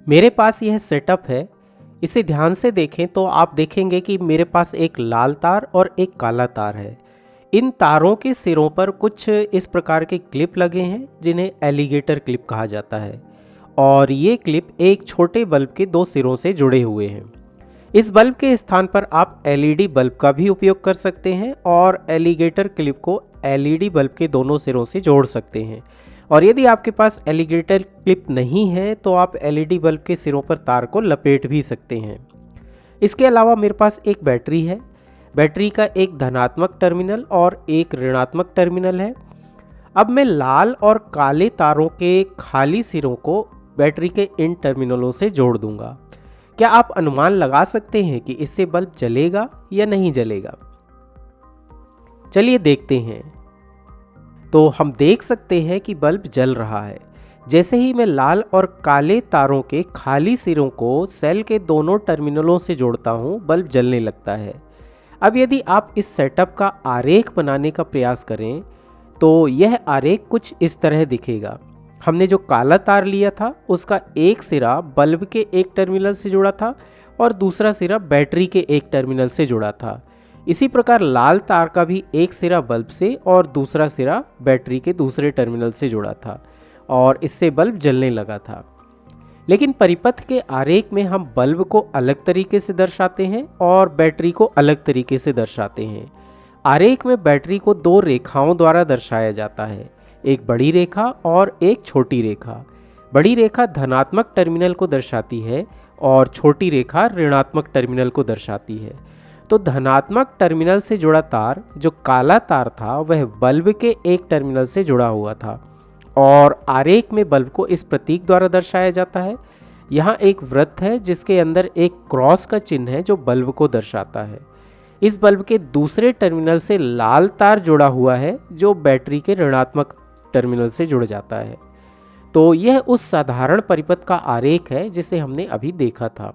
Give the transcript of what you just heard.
मेरे पास यह सेटअप है। इसे ध्यान से देखें तो आप देखेंगे कि मेरे पास एक लाल तार और एक काला तार है। इन तारों के सिरों पर कुछ इस प्रकार के क्लिप लगे हैं जिन्हें एलिगेटर क्लिप कहा जाता है, और ये क्लिप एक छोटे बल्ब के दो सिरों से जुड़े हुए हैं। इस बल्ब के स्थान पर आप एलईडी बल्ब का भी उपयोग कर सकते हैं और एलिगेटर क्लिप को एलईडी बल्ब के दोनों सिरों से जोड़ सकते हैं। और यदि आपके पास एलिगेटर क्लिप नहीं है तो आप एलईडी बल्ब के सिरों पर तार को लपेट भी सकते हैं। इसके अलावा मेरे पास एक बैटरी है। बैटरी का एक धनात्मक टर्मिनल और एक ऋणात्मक टर्मिनल है। अब मैं लाल और काले तारों के खाली सिरों को बैटरी के इन टर्मिनलों से जोड़ दूंगा। क्या आप अनुमान लगा सकते हैं कि इससे बल्ब जलेगा या नहीं जलेगा? चलिए देखते हैं। तो हम देख सकते हैं कि बल्ब जल रहा है। जैसे ही मैं लाल और काले तारों के खाली सिरों को सेल के दोनों टर्मिनलों से जोड़ता हूं, बल्ब जलने लगता है। अब यदि आप इस सेटअप का आरेख बनाने का प्रयास करें तो यह आरेख कुछ इस तरह दिखेगा। हमने जो काला तार लिया था उसका एक सिरा बल्ब के एक टर्मिनल से जुड़ा था और दूसरा सिरा बैटरी के एक टर्मिनल से जुड़ा था। इसी प्रकार लाल तार का भी एक सिरा बल्ब से और दूसरा सिरा बैटरी के दूसरे टर्मिनल से जुड़ा था और इससे बल्ब जलने लगा था। लेकिन परिपथ के आरेख में हम बल्ब को अलग तरीके से दर्शाते हैं और बैटरी को अलग तरीके से दर्शाते हैं। आरेख में बैटरी को दो रेखाओं द्वारा दर्शाया जाता है, एक बड़ी रेखा और एक छोटी रेखा। बड़ी रेखा धनात्मक टर्मिनल को दर्शाती है और छोटी रेखा ऋणात्मक टर्मिनल को दर्शाती है। तो धनात्मक टर्मिनल से जुड़ा तार, जो काला तार था, वह बल्ब के एक टर्मिनल से जुड़ा हुआ था और आरेख में बल्ब को इस प्रतीक द्वारा दर्शाया जाता है। यहाँ एक वृत्त है जिसके अंदर एक क्रॉस का चिन्ह है जो बल्ब को दर्शाता है। इस बल्ब के दूसरे टर्मिनल से लाल तार जुड़ा हुआ है जो बैटरी के ऋणात्मक टर्मिनल से जुड़ जाता है। तो यह उस साधारण परिपथ का आरेख है जिसे हमने अभी देखा था।